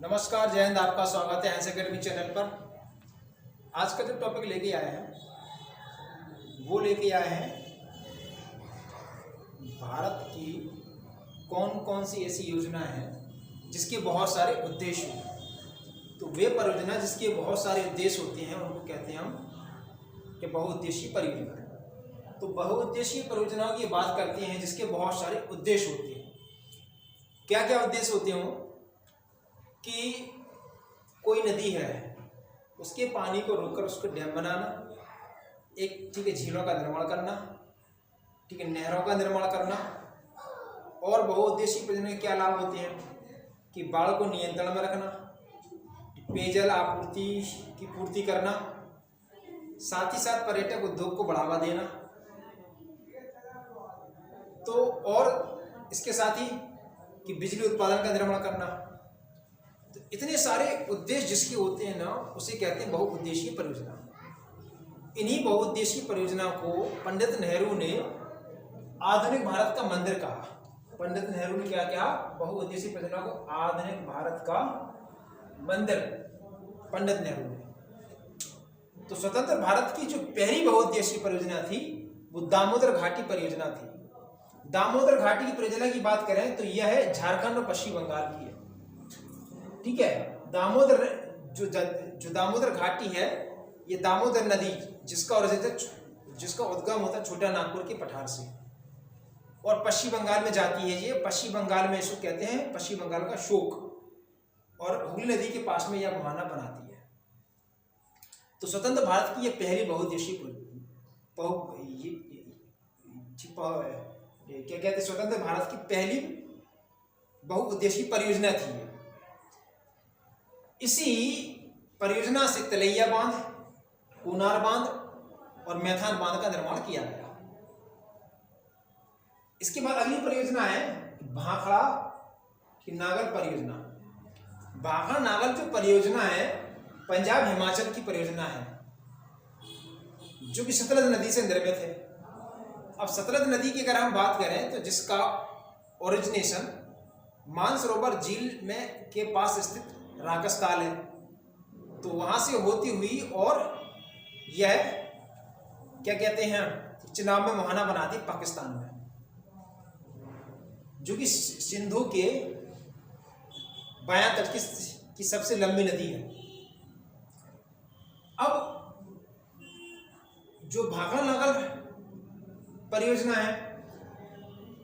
नमस्कार, जय हिंद। आपका स्वागत है एंस एकेडमी चैनल पर। आज का जो टॉपिक लेके आए हैं वो लेके आए हैं भारत की कौन कौन सी ऐसी योजना है जिसके बहुत सारे उद्देश्य हैं। तो वे परियोजना जिसके बहुत सारे उद्देश्य होते हैं उनको कहते हैं हम कि बहुउद्देशीय परियोजना। तो बहुउद्देशीय परियोजनाओं की बात करते हैं जिसके बहुत सारे उद्देश्य होते हैं। क्या क्या उद्देश्य होते हैं? कि कोई नदी है, उसके पानी को रोककर उसको डैम बनाना, एक झीलों का निर्माण करना, नहरों का निर्माण करना। और बहुउद्देशीय परियोजना के क्या लाभ होते हैं? कि बाढ़ को नियंत्रण में रखना, पेयजल आपूर्ति की पूर्ति करना, साथ ही साथ पर्यटक उद्योग को बढ़ावा देना। तो और इसके साथ ही कि बिजली उत्पादन का निर्माण करना। तो इतने सारे उद्देश्य जिसके होते हैं ना, उसे कहते हैं बहुउद्देशीय परियोजना। इन्हीं बहुउद्देशीय परियोजना को पंडित नेहरू ने आधुनिक भारत का मंदिर कहा। पंडित नेहरू ने क्या कहा? बहुउद्देशीय परियोजना को आधुनिक भारत का मंदिर, पंडित नेहरू ने। तो स्वतंत्र भारत की जो पहली बहुउद्देशीय परियोजना थी वो दामोदर घाटी परियोजना थी। दामोदर घाटी की परियोजना की बात करें तो यह है झारखंड और पश्चिम बंगाल की है। ठीक है, दामोदर जो दामोदर घाटी है, ये दामोदर नदी जिसका उद्गम होता है छोटा नागपुर के पठार से और पश्चिम बंगाल में जाती है। ये पश्चिम बंगाल में इसको कहते हैं पश्चिम बंगाल का शोक, और हुगली नदी के पास में यह मुहाना बनाती है। तो स्वतंत्र भारत की यह पहली बहुउद्देशीय क्या कहते हैं, स्वतंत्र भारत की पहली बहुउद्देशीय परियोजना थी। इसी परियोजना से तलैया बांध, कोनार बांध और मैथान बांध का निर्माण किया गया। इसके बाद अगली परियोजना है भाखड़ा की नागल परियोजना। भाखड़ा नागल जो परियोजना है पंजाब हिमाचल की परियोजना है, जो कि सतलज नदी से निर्मित है। अब सतलज नदी की अगर हम बात करें तो जिसका ओरिजिनेशन मानसरोवर झील में के पास स्थित राकसताल है, तो वहां से होती हुई और यह क्या कहते हैं चिनाब में मुहाना बनाती पाकिस्तान में, जो कि सिंधु के बायां तट की सबसे लंबी नदी है। अब जो भाखड़ा नागल परियोजना है,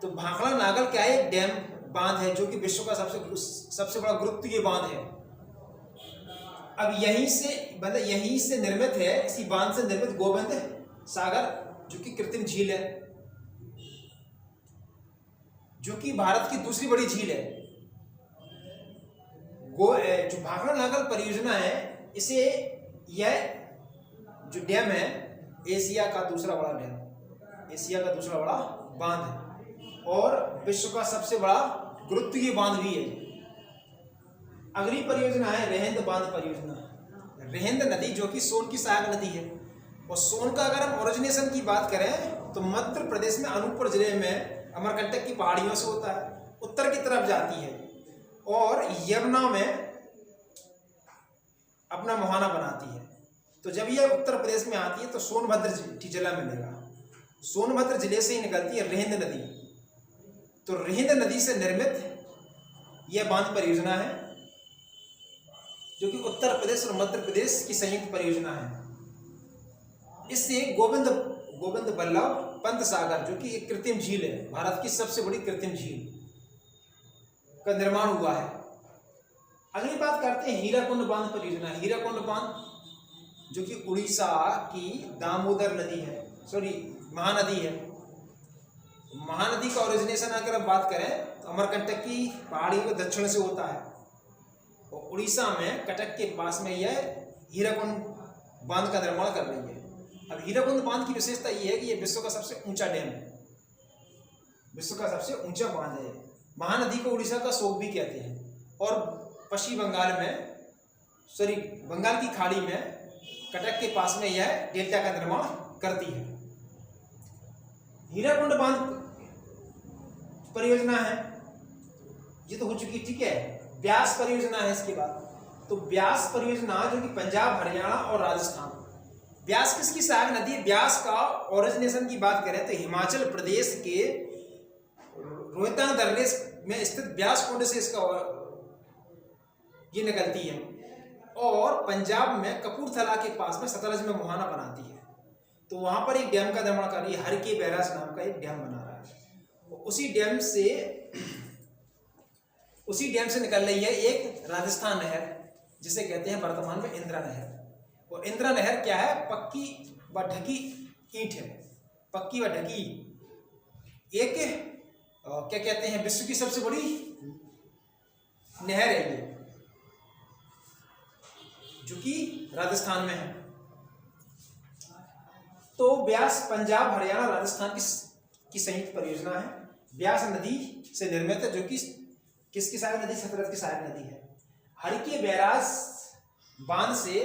तो भाखड़ा नागल क्या है? एक डैम बांध है जो कि विश्व का सबसे बड़ा गुरुत्वीय बांध है। अब यहीं से निर्मित है, इसी बांध से निर्मित गोविंद सागर जो कि कृत्रिम झील है, जो कि भारत की दूसरी बड़ी झील है। जो भाखड़ा नागल परियोजना है, इसे यह जो डैम है एशिया का दूसरा बड़ा बांध है और विश्व का सबसे बड़ा गुरुत्वीय बांध भी है। अगली परियोजना है रेहिंद बांध परियोजना। रेहिंद नदी जो कि सोन की सहायक नदी है, और सोन का अगर हम ओरिजिनेशन की बात करें तो मध्य प्रदेश में अनूपपुर जिले में अमरकंटक की पहाड़ियों से होता है, उत्तर की तरफ जाती है और यमुना में अपना मुहाना बनाती है। तो जब यह उत्तर प्रदेश में आती है तो सोनभद्र जिला मिलेगा। सोनभद्र जिले से ही निकलती है रेहिंद नदी। तो रेहिंद नदी से निर्मित यह बांध परियोजना है, जो कि उत्तर प्रदेश और मध्य प्रदेश की संयुक्त परियोजना है। इससे गोविंद बल्लभ पंत सागर जो कि एक कृत्रिम झील है, भारत की सबसे बड़ी कृत्रिम झील का निर्माण हुआ है। अगली बात करते हैं हीराकुंड बांध परियोजना। हीराकुंड बांध जो कि उड़ीसा की दामोदर नदी है, महानदी है। महानदी का ओरिजिनेशन अगर हम बात करें तो अमरकंटक की पहाड़ी के दक्षिण से होता है और उड़ीसा में कटक के पास में यह हीराकुंड बांध का निर्माण कर रही है। अब हीराकुंड बांध की विशेषता यह है कि यह विश्व का सबसे ऊंचा डैम है, विश्व का सबसे ऊंचा बांध है। महानदी को उड़ीसा का शोक भी कहते हैं और पश्चिम बंगाल बंगाल की खाड़ी में कटक के पास में यह डेल्टा का निर्माण करती है। हीराकुंड बांध परियोजना है, ये तो हो चुकी, ठीक है। ब्यास परियोजना है इसके बाद। तो ब्यास परियोजना जो कि पंजाब, हरियाणा और राजस्थान। ब्यास किसकी सहायक नदी है? ब्यास का ओरिजिनेशन की बात करें तो हिमाचल प्रदेश के रोहतांग दर्रे में स्थित ब्यास कुंड से इसका ये निकलती है और पंजाब में कपूरथला के पास में सतलज में मुहाना बनाती है। तो वहां पर एक डैम का निर्माण कर रही है, हर के बैराज नाम का एक डैम बना रहा है। उसी डैम से निकल रही है एक राजस्थान नहर, जिसे कहते हैं वर्तमान में इंदिरा नहर। और इंदिरा नहर क्या है? पक्की व ढकी ईंट है, पक्की व ढकी एक क्या कहते हैं, विश्व की सबसे बड़ी नहर है ये, जो कि राजस्थान में है। तो ब्यास पंजाब, हरियाणा, राजस्थान की संयुक्त परियोजना है। ब्यास नदी से निर्मित है, जो कि किसकी सहायक नदी? सतलज की सहायक नदी है। हरिके बैराज बांध से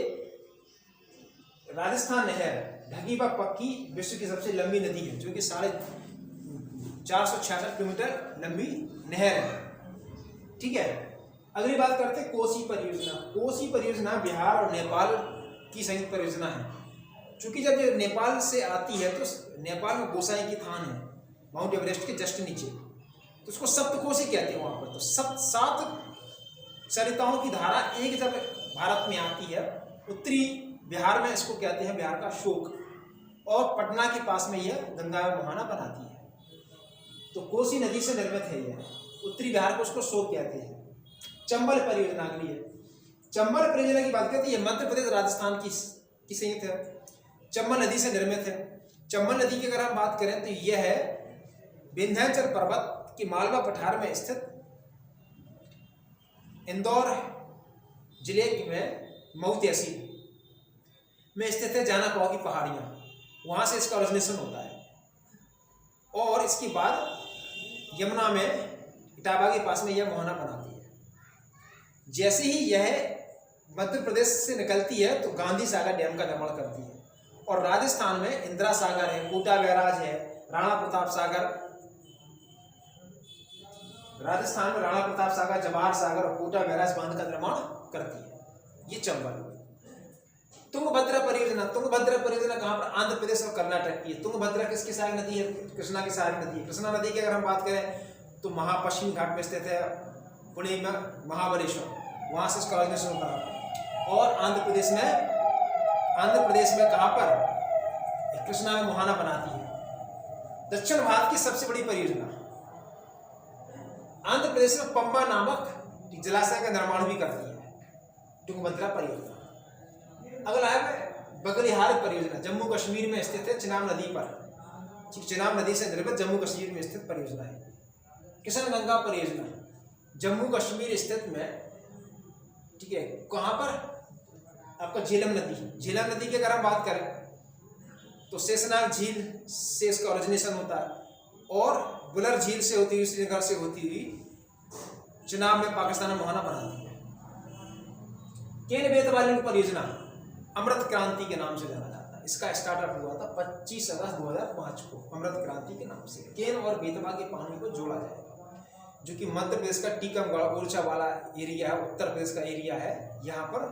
राजस्थान नहर ढकी व पक्की विश्व की सबसे लंबी नदी है, जो कि 466 किलोमीटर लंबी नहर है। ठीक है, अगली बात करते हैं कोसी परियोजना। कोसी परियोजना बिहार और नेपाल की संयुक्त परियोजना है। चूंकि जब ये नेपाल से आती है तो नेपाल में गोसाई की थान है, माउंट एवरेस्ट के जस्ट नीचे, तो उसको सप्तकोसी कहते हैं वहां पर। तो 7 सरिताओं की धारा एक जब भारत में आती है, उत्तरी बिहार में इसको कहते हैं बिहार का शोक, और पटना के पास में यह गंगा में मुहाना बनाती है। तो कोसी नदी से निर्मित है यह, उत्तरी बिहार को उसको शोक कहते हैं। चंबल परियोजना अगली है। चंबल परियोजना की बात करते हैं, मध्य प्रदेश राजस्थान की संयुक्त है, चंबल नदी से निर्मित है। चंबल नदी की अगर हम बात करें तो यह है विंध्याचल पर्वत के मालवा पठार में स्थित इंदौर जिले में मऊ तहसील में स्थित है। जाना पाओ की पहाड़ियां, वहां से इसका ओरिजिनेशन होता है। और इसके बाद यमुना में इटावा के पास में यह मुहाना बनाती है। जैसे ही यह मध्य प्रदेश से निकलती है तो गांधी सागर डैम का निर्माण करती है। और राजस्थान में इंदिरा सागर है, कोटा बैराज है, राणा प्रताप सागर, राजस्थान में राणा प्रताप सागर, जवाहर सागर और कोटा बैराज बांध का निर्माण करती है। ये चंबल। तुंगभद्रा परियोजना। तुंगभद्रा परियोजना कहाँ पर? आंध्र प्रदेश और कर्नाटक की है। तुंगभद्रा किसकी सहायक नदी है? कृष्णा की सहायक नदी है। कृष्णा नदी की अगर हम बात करें तो महापश्चिमी घाट में स्थित है, पुणे में महाबलेश्वर, वहां से इसका ओरिजिनेशन होता है। और आंध्र प्रदेश में कहाँ पर? कृष्णा में मुहाना बनाती है। दक्षिण भारत की सबसे बड़ी परियोजना, आंध्र प्रदेश में पंबा नामक जलाशय का निर्माण भी करती है, तुंगभद्रा परियोजना। अगला है बगलिहार परियोजना, जम्मू कश्मीर में स्थित है, चिनाब नदी पर। चिनाब नदी से निर्मित जम्मू कश्मीर में स्थित परियोजना है। किशनगंगा परियोजना, जम्मू कश्मीर स्थित में, ठीक है, कहाँ पर? आपका झेलम नदी। झेलम नदी की अगर हम बात करें तो शेषनाग झील से इसका ओरिजिनेशन होता है और बुलर झील से होती हुई, श्रीनगर से होती हुई चिनाब में पाकिस्तान में मुहाना बनाती है। केन बेतवा परियोजना अमृत क्रांति के नाम से जाना जाता है। इसका स्टार्टअप हुआ था 25 अगस्त 2005 को अमृत क्रांति के नाम से। केन और बेतवा के पानी को जोड़ा जाएगा, जो कि मध्य प्रदेश का टीकमगढ़ ओरछा वाला एरिया है, उत्तर प्रदेश का एरिया है। यहाँ पर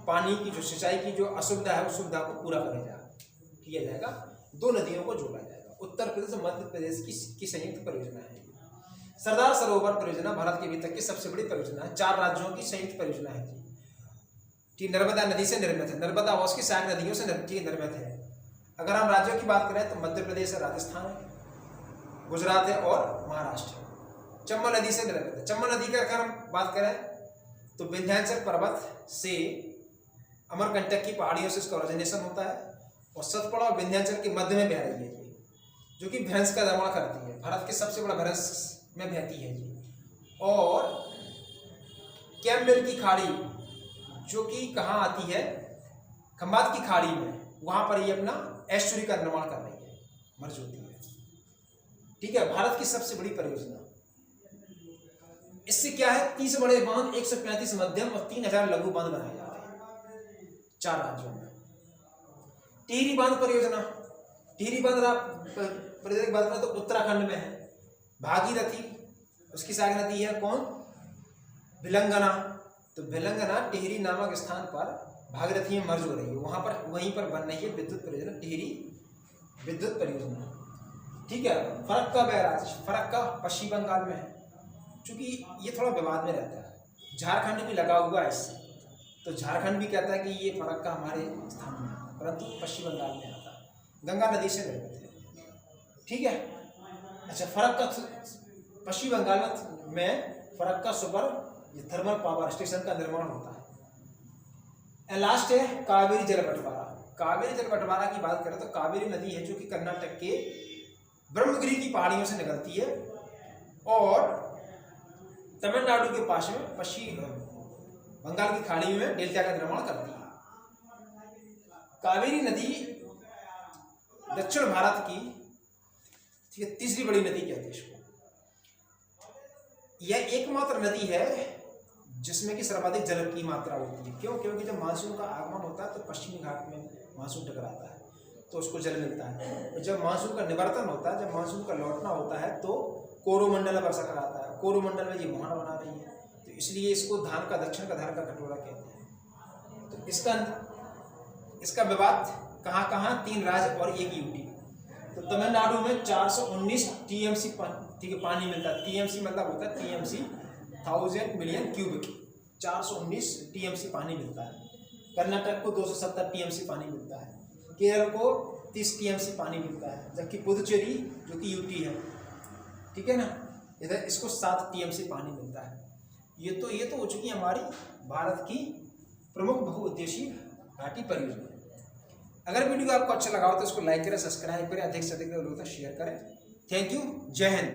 पानी की जो सिंचाई की जो असुविधा है उस सुविधा को पूरा किया जाएगा। 2 नदियों को जोड़ा जाएगा। उत्तर प्रदेश और मध्य प्रदेश की संयुक्त परियोजना है। सरदार सरोवर परियोजना भारत के अभी तक की सबसे बड़ी परियोजना है। 4 राज्यों की संयुक्त परियोजना है कि नर्मदा नदी से निर्मित है। नर्मदा और उसकी सहायक नदियों से निर्मित है। अगर हम राज्यों की बात करें तो मध्य प्रदेश है, राजस्थान है, गुजरात है और महाराष्ट्र। चंबल नदी से निर्मित है। चंबल नदी की अगर हम बात करें तो विंध्याचल पर्वत से अमरकंटक की पहाड़ियों से इसका ओरिजिनेशन होता है और सतपुड़ा और विंध्याचल के मध्य में बह रही है ये, जो कि भैंस का निर्माण करती है। भारत के सबसे बड़ा भैंस में बहती है ये। और कैम्बेल की खाड़ी, जो कि कहाँ आती है? खंबात की खाड़ी में, वहां पर ये अपना एस्चुरी का निर्माण कर रही है, मर्ज होती है। ठीक है, भारत की सबसे बड़ी परियोजना। इससे क्या है? 30 बड़े बांध, 135 मध्यम और 3000 लघु बांध बनाए जाते हैं 4 राज्यों में। टिहरी बांध परियोजना। टिहरी बांध परियोजना की बात करें तो उत्तराखंड में है। भागीरथी उसकी सहायक नदी है, कौन? भिलंगना, तो भिलंगना टिहरी नामक स्थान पर भागीरथी में मर्ज हो रही है, वहीं पर बन रही है विद्युत परियोजना, टिहरी विद्युत परियोजना। ठीक है। फरक्का बैराज, फरक्का पश्चिम बंगाल में है, चूंकि ये थोड़ा विवाद में रहता है, झारखंड भी लगा हुआ है इससे, तो झारखंड भी कहता है कि ये फरक्का हमारे स्थान में आता है, परंतु पश्चिम बंगाल में आता है, गंगा नदी से निर्मित है। ठीक है। अच्छा, फरक्का पश्चिम बंगाल में Farakka super thermal power station का निर्माण होता है। लास्ट है कावेरी जल बंटवारा। कावेरी जल बंटवारा की बात करें तो कावेरी नदी है जो कि कर्नाटक के ब्रह्मगिरी की पहाड़ियों से निकलती है और तमिलनाडु के पास में पश्चिम बंगाल की खाड़ी में डेल्टा का निर्माण करती है। कावेरी नदी दक्षिण भारत की तीसरी बड़ी नदी कहते हैं इसको। यह एकमात्र नदी है जिसमें कि सर्वाधिक जल की मात्रा होती है। क्यों? क्योंकि जब मानसून का आगमन होता है तो पश्चिमी घाट में मानसून टकराता है तो उसको जल मिलता है, और जब मानसून का निवर्तन होता है, जब मानसून का लौटना होता है तो कोरोमंडल वर्षा कराता है। कोरोमंडल में ये मोहना बना रही है, तो इसलिए इसको धान का दक्षिण का धान का कटोरा कहते हैं। तो इसका विवाद कहाँ 3 राज्य और 1 यूटी। तो तमिलनाडु में 419 टीएमसी पानी मिलता है। टीएमसी मतलब होता है टीएमसी 1000 मिलियन क्यूबिक, 419 टीएमसी पानी मिलता है। कर्नाटक को 270 टीएमसी पानी मिलता है। केरल को 30 टीएमसी पानी मिलता है, जबकि पुदुचेरी जो कि यूटी है, ठीक है ना, इधर इसको 7 टीएमसी पानी मिलता है। ये तो हो चुकी है हमारी भारत की प्रमुख बहुउद्देशीय घाटी परियोजना। अगर वीडियो आपको अच्छा लगा हो तो इसको लाइक करें, सब्सक्राइब करें, अधिक से अधिक लोगों तक शेयर करें। Thank you. जय हिंद।